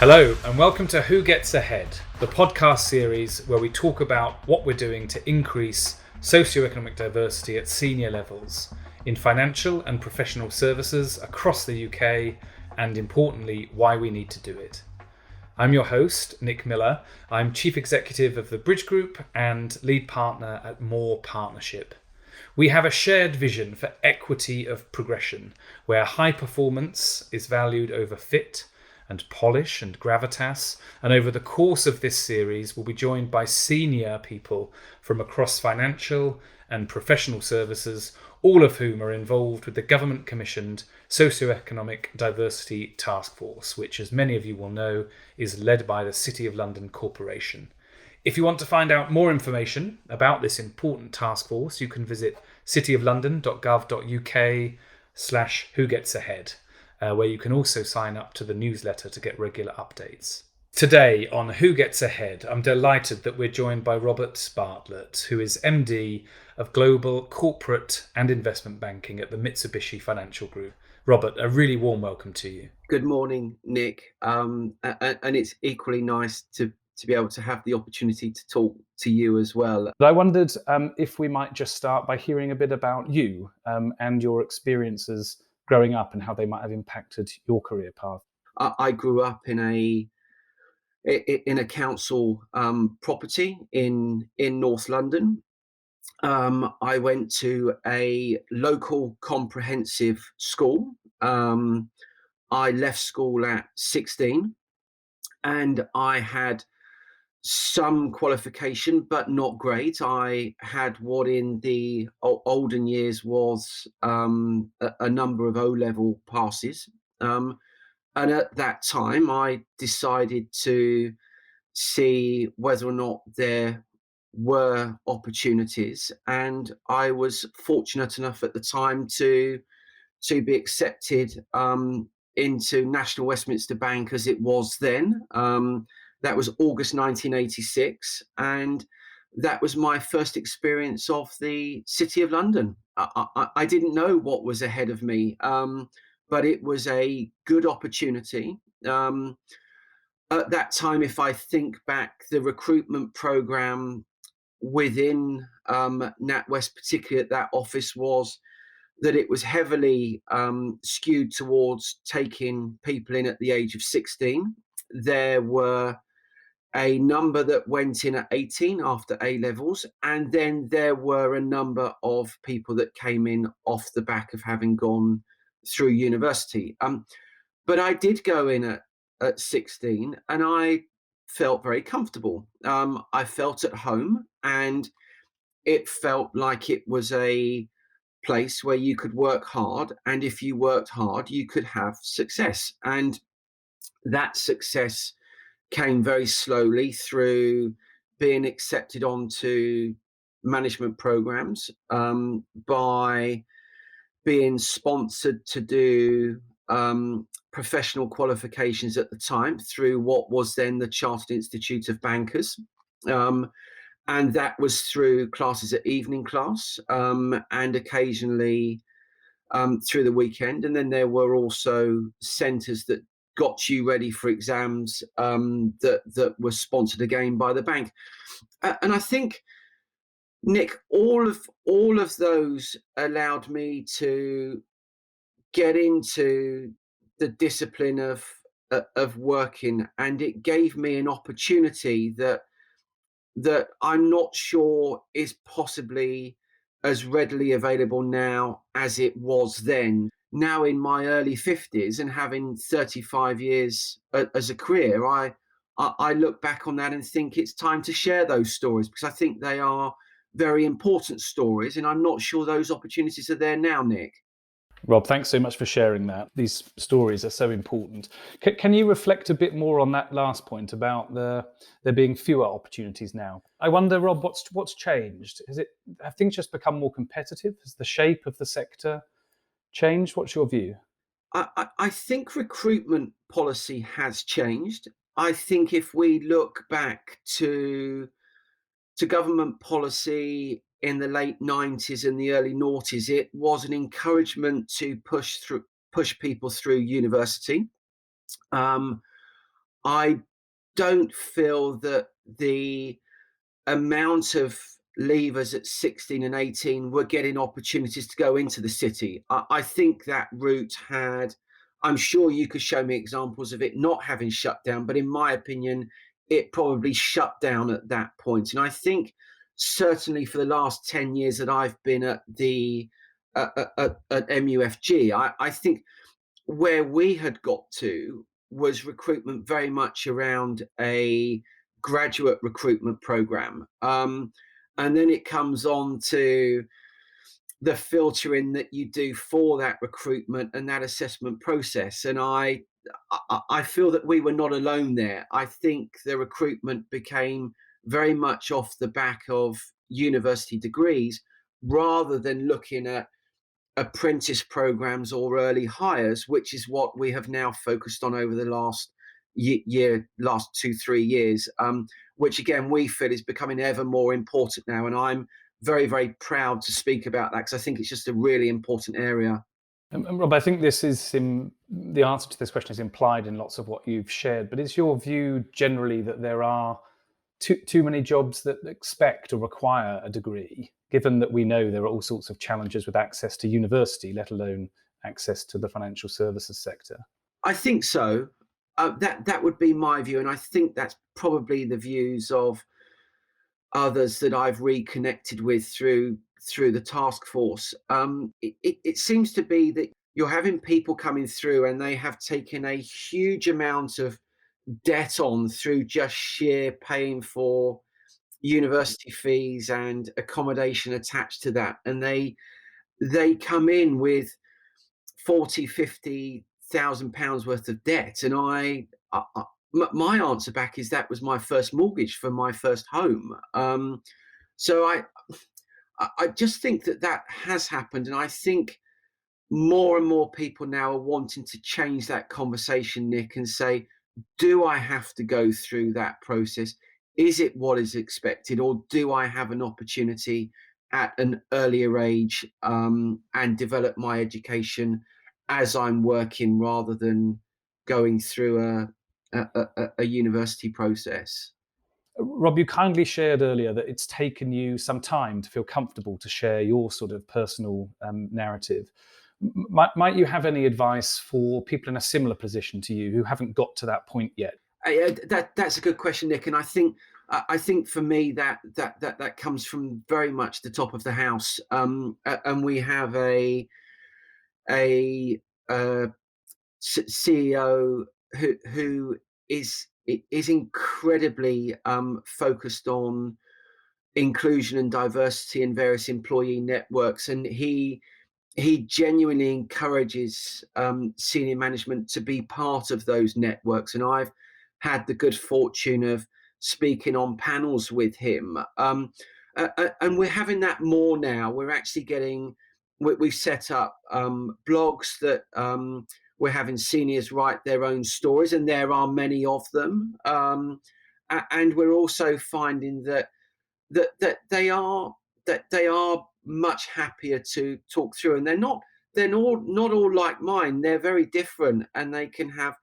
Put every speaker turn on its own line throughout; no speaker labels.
Hello and welcome to Who Gets Ahead, the podcast series where we talk about what we're doing to increase socioeconomic diversity at senior levels in financial and professional services across the UK, and importantly, why we need to do it. I'm your host, Nik Miller. I'm Chief Executive of the Bridge Group and lead partner at More Partnership. We have a shared vision for equity of progression, where high performance is valued over fit and polish and gravitas, and over the course of this series we'll be joined by senior people from across financial and professional services, all of whom are involved with the government-commissioned Socioeconomic Diversity Task Force, which, as many of you will know, is led by the City of London Corporation. If you want to find out more information about this important task force, you can visit cityoflondon.gov.uk/whogetsahead. Where you can also sign up to the newsletter to get regular updates. Today on Who Gets Ahead, I'm delighted that we're joined by Robert Bartlett, who is MD of Global Corporate and Investment Banking at the Mitsubishi Financial Group. Robert, a really warm welcome to you.
Good morning, Nick. And it's equally nice to be able to have the opportunity to talk to you as well.
I wondered if we might just start by hearing a bit about you and your experiences growing up and how they might have impacted your career path.
I grew up in a council property in North London. I went to a local comprehensive school. I left school at 16, and I had some qualification, but not great. I had what in the olden years was a number of O-level passes. And at that time, I decided to see whether or not there were opportunities. And I was fortunate enough at the time to be accepted into National Westminster Bank, as it was then. That was August 1986, and that was my first experience of the City of London. I didn't know what was ahead of me, but it was a good opportunity. At that time, if I think back, the recruitment program within NatWest, particularly at that office, was that it was heavily skewed towards taking people in at the age of 16. There were a number that went in at 18 after A-levels, and then there were a number of people that came in off the back of having gone through university. But I did go in at 16, and I felt very comfortable. I felt at home, and it felt like it was a place where you could work hard, and if you worked hard, you could have success. And that success came very slowly through being accepted onto management programs, by being sponsored to do professional qualifications at the time through what was then the Chartered Institute of Bankers. And that was through classes at evening class, and occasionally through the weekend. And then there were also centres that got you ready for exams that were sponsored again by the bank. And I think, Nick, all of those allowed me to get into the discipline of working, and it gave me an opportunity that I'm not sure is possibly as readily available now as it was then. Now in my early 50s and having 35 years as a career, I look back on that and think it's time to share those stories, because I think they are very important stories, and I'm not sure those opportunities are there now, Nick.
Rob, thanks so much for sharing that. These stories are so important. Can you reflect a bit more on that last point about there being fewer opportunities now? I wonder, Rob, what's changed? Have things just become more competitive? Has the shape of the sector changed? What's your view?
I think recruitment policy has changed. I think if we look back to government policy in the late 90s and the early noughties, it was an encouragement to push people through university. I don't feel that the amount of leavers at 16 and 18 were getting opportunities to go into the city. I think that route had, I'm sure you could show me examples of it not having shut down, but in my opinion, it probably shut down at that point. And I think certainly for the last 10 years that I've been at the at MUFG, I think where we had got to was recruitment very much around a graduate recruitment program. And then it comes on to the filtering that you do for that recruitment and that assessment process. And I feel that we were not alone there. I think the recruitment became very much off the back of university degrees rather than looking at apprentice programs or early hires, which is what we have now focused on over the last last 2-3 years, which again we feel is becoming ever more important now. And I'm very, very proud to speak about that because I think it's just a really important area.
And Rob, I think the answer to this question is implied in lots of what you've shared, but is your view generally that there are too many jobs that expect or require a degree, given that we know there are all sorts of challenges with access to university, let alone access to the financial services sector?
I think so. That would be my view, and I think that's probably the views of others that I've reconnected with through the task force. It seems to be that you're having people coming through and they have taken a huge amount of debt on through just sheer paying for university fees and accommodation attached to that, and they come in with 40-50,000 pounds worth of debt. And my answer back is that was my first mortgage for my first home. So I just think that has happened, and I think more and more people now are wanting to change that conversation, Nick, and say, do I have to go through that process? Is it what is expected, or do I have an opportunity at an earlier age and develop my education as I'm working rather than going through a university process?
Rob, you kindly shared earlier that it's taken you some time to feel comfortable to share your sort of personal narrative. Might you have any advice for people in a similar position to you who haven't got to that point yet?
That's a good question, Nick, and I think for me that comes from very much the top of the house, and we have a CEO who is incredibly focused on inclusion and diversity in various employee networks, and he genuinely encourages senior management to be part of those networks. And I've had the good fortune of speaking on panels with him, and we're having that more now. We're actually getting, we've set up blogs that we're having seniors write their own stories, and there are many of them. And we're also finding that they are much happier to talk through, and they're not all like mine. They're very different, and they can have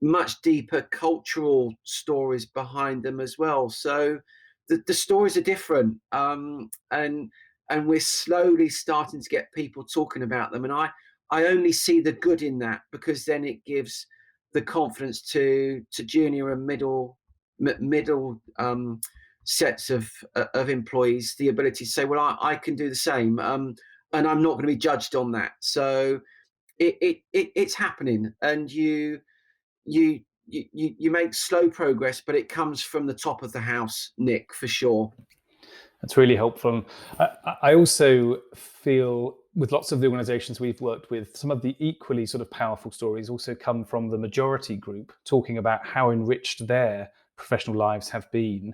much deeper cultural stories behind them as well. So the stories are different, and we're slowly starting to get people talking about them. And I only see the good in that, because then it gives the confidence to junior and middle sets of employees the ability to say, well, I can do the same, and I'm not going to be judged on that. So it's happening, and you make slow progress, but it comes from the top of the house, Nick, for sure.
That's really helpful. I also feel with lots of the organizations we've worked with, some of the equally sort of powerful stories also come from the majority group, talking about how enriched their professional lives have been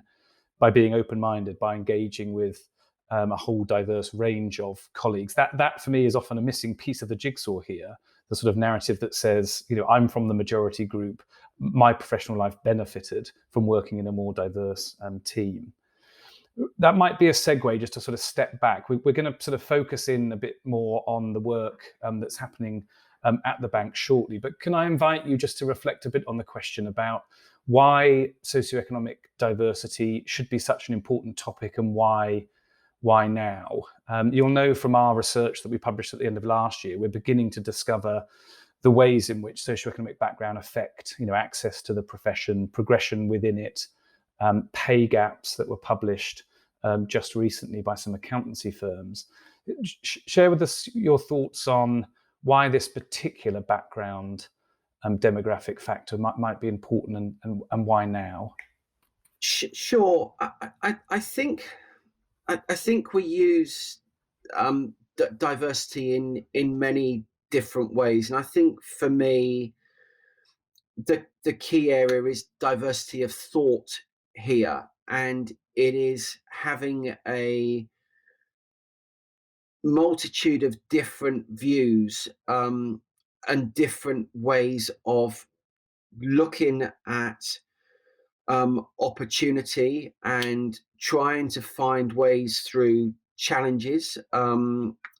by being open-minded, by engaging with a whole diverse range of colleagues. That for me is often a missing piece of the jigsaw here, the sort of narrative that says, I'm from the majority group, my professional life benefited from working in a more diverse team. That might be a segue just to sort of step back. We're going to sort of focus in a bit more on the work that's happening at the bank shortly. But can I invite you just to reflect a bit on the question about why socioeconomic diversity should be such an important topic and why now. You'll know from our research that we published at the end of last year, we're beginning to discover the ways in which socioeconomic background affect, access to the profession, progression within it, pay gaps that were published just recently by some accountancy firms. Share with us your thoughts on why this particular background demographic factor might be important and why now.
Sure. I think we use diversity in many different ways, and I think for me the key area is diversity of thought here, and it is having a multitude of different views and different ways of looking at opportunity and trying to find ways through challenges,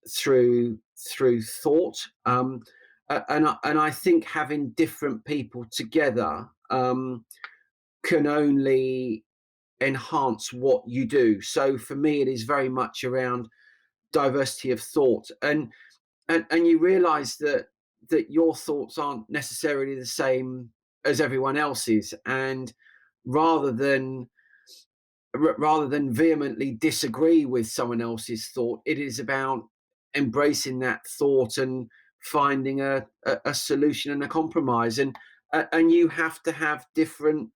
through thought, and I think having different people together can only enhance what you do. So for me, it is very much around diversity of thought, and you realise that your thoughts aren't necessarily the same as everyone else's, and rather than vehemently disagree with someone else's thought, it is about embracing that thought and finding a solution and a compromise. And you have to have different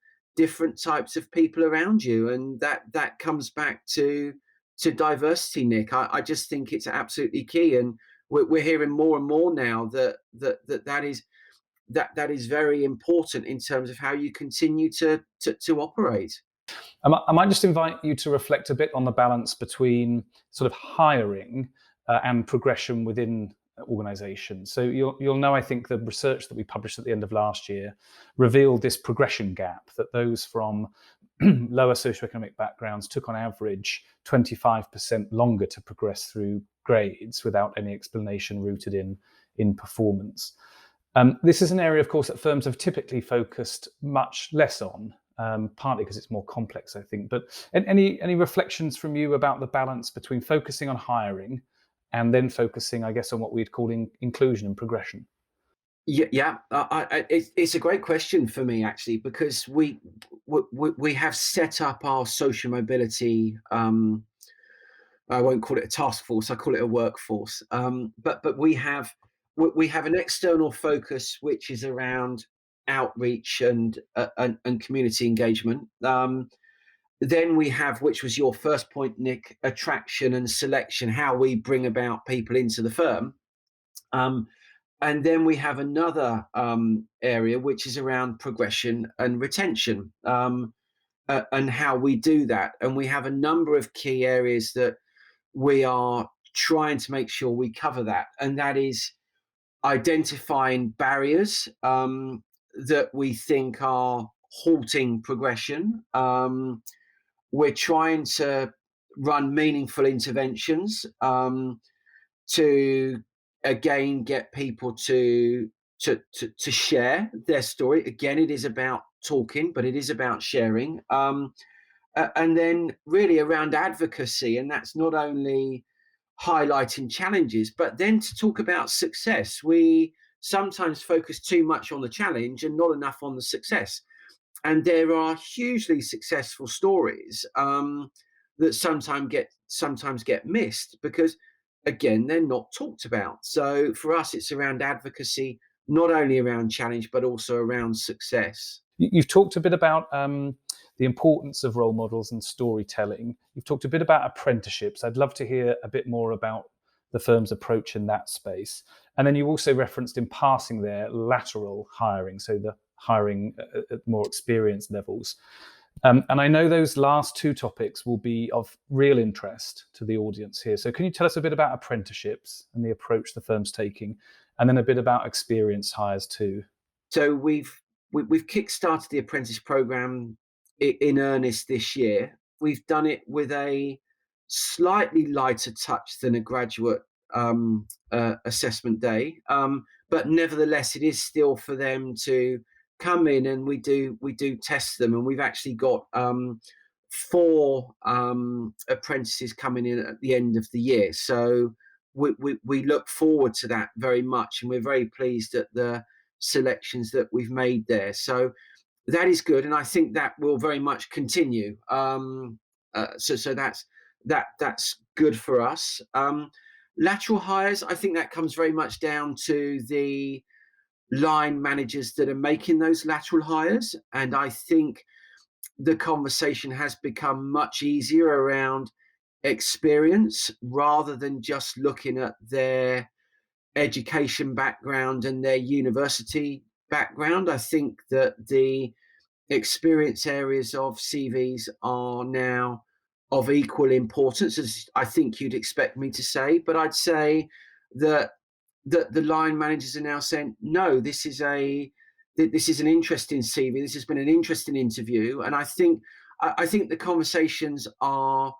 types of people around you, and that comes back to diversity, Nick. I just think it's absolutely key, and we're hearing more and more now that is very important in terms of how you continue to operate.
I might just invite you to reflect a bit on the balance between sort of hiring and progression within organizations. So you'll know, I think, the research that we published at the end of last year revealed this progression gap, that those from lower socioeconomic backgrounds took on average 25% longer to progress through grades without any explanation rooted in performance. This is an area, of course, that firms have typically focused much less on, partly because it's more complex, I think. But any reflections from you about the balance between focusing on hiring and then focusing, I guess, on what we'd call inclusion and progression?
Yeah. It's a great question for me, actually, because we have set up our social mobility. I won't call it a task force; I call it a workforce. But we have an external focus, which is around outreach and community engagement. Then we have, which was your first point, Nick, attraction and selection, how we bring about people into the firm. And then we have another area, which is around progression and retention, and how we do that. And we have a number of key areas that we are trying to make sure we cover that. And that is identifying barriers that we think are halting progression. We're trying to run meaningful interventions to again get people to share their story. Again, it is about talking, but it is about sharing. And then really around advocacy, and that's not only highlighting challenges, but then to talk about success. We sometimes focus too much on the challenge and not enough on the success. And there are hugely successful stories that sometimes get missed because, again, they're not talked about. So for us, it's around advocacy, not only around challenge, but also around success.
You've talked a bit about the importance of role models and storytelling. You've talked a bit about apprenticeships. I'd love to hear a bit more about the firm's approach in that space. And then you also referenced in passing there lateral hiring, so the hiring at more experienced levels. And I know those last two topics will be of real interest to the audience here. So can you tell us a bit about apprenticeships and the approach the firm's taking, and then a bit about experienced hires too?
So we've kick-started the apprentice program in earnest this year. We've done it with a slightly lighter touch than a graduate assessment day, but nevertheless, it is still for them to come in and we do test them, and we've actually got 4 apprentices coming in at the end of the year. So we look forward to that very much, and we're very pleased at the selections that we've made there. So that is good, and I think that will very much continue. So that's good for us. Lateral hires, I think that comes very much down to the line managers that are making those lateral hires, and I think the conversation has become much easier around experience rather than just looking at their education background and their university background. I think that the experience areas of CVs are now of equal importance, as I think you'd expect me to say. But I'd say that the line managers are now saying, no, this is an interesting CV. This has been an interesting interview, and I think the conversations are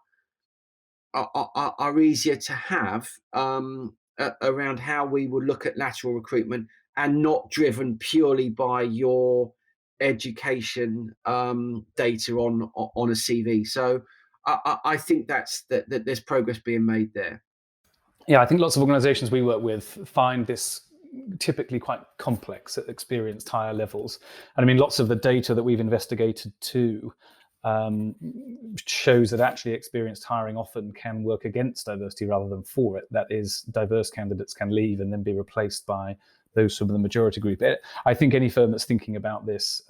easier to have around how we would look at lateral recruitment, and not driven purely by your education data on a CV. So I think that there's progress being made there.
Yeah, I think lots of organisations we work with find this typically quite complex at experienced higher levels. And I mean, lots of the data that we've investigated too shows that actually experienced hiring often can work against diversity rather than for it. That is, diverse candidates can leave and then be replaced by those from the majority group. I think any firm that's thinking about this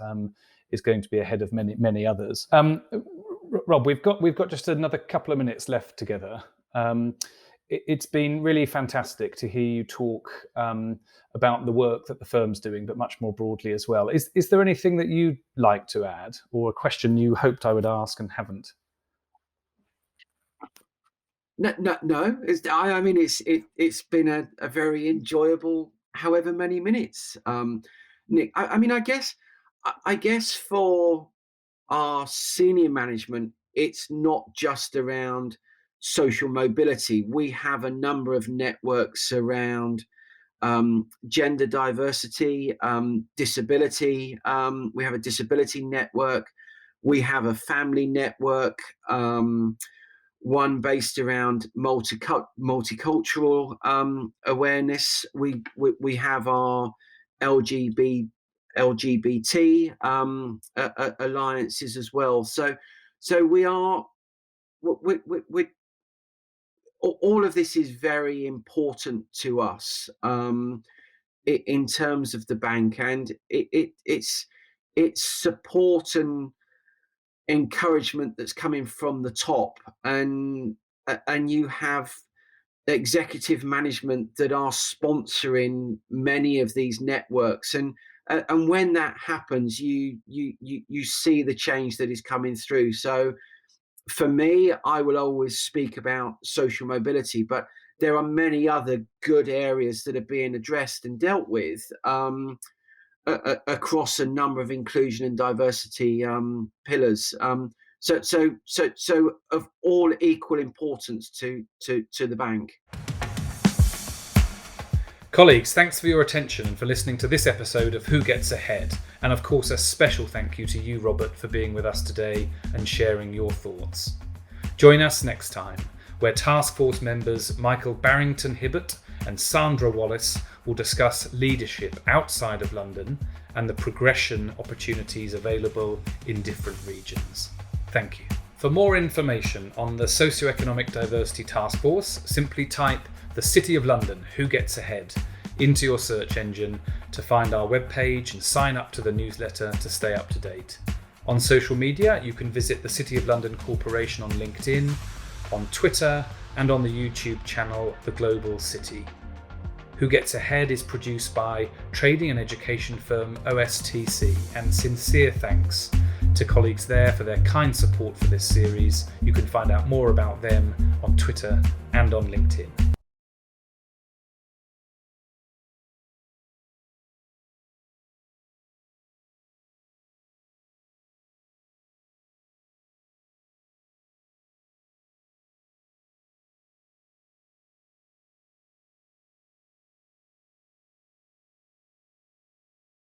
is going to be ahead of many others. Rob, we've got just another couple of minutes left together. It's been really fantastic to hear you talk about the work that the firm's doing, but much more broadly as well. Is there anything that you'd like to add, or a question you hoped I would ask and haven't?
No. I mean, it's been a very enjoyable however many minutes, Nick. I mean, I guess for our senior management, it's not just around social mobility. We have a number of networks around gender diversity, disability. We have a disability network. We have a family network, one based around multicultural awareness. We have our LGBT alliances as well. So we all of this is very important to us in terms of the bank, and it's support and encouragement that's coming from the top, and you have executive management that are sponsoring many of these networks, and when that happens, you see the change that is coming through. So for me, I will always speak about social mobility, but there are many other good areas that are being addressed and dealt with across a number of inclusion and diversity pillars. So of all equal importance to the bank.
Colleagues, thanks for your attention and for listening to this episode of Who Gets Ahead. And of course, a special thank you to you, Robert, for being with us today and sharing your thoughts. Join us next time, where Task Force members Michael Barrington-Hibbert and Sandra Wallace will discuss leadership outside of London and the progression opportunities available in different regions. Thank you. For more information on the Socioeconomic Diversity Task Force, simply type the City of London Who Gets Ahead into your search engine to find our webpage and sign up to the newsletter to stay up to date. On social media, you can visit the City of London Corporation on LinkedIn, on Twitter, and on the YouTube channel The Global City. Who Gets Ahead is produced by trading and education firm OSTC, and sincere thanks to colleagues there for their kind support for this series. You can find out more about them on Twitter and on LinkedIn.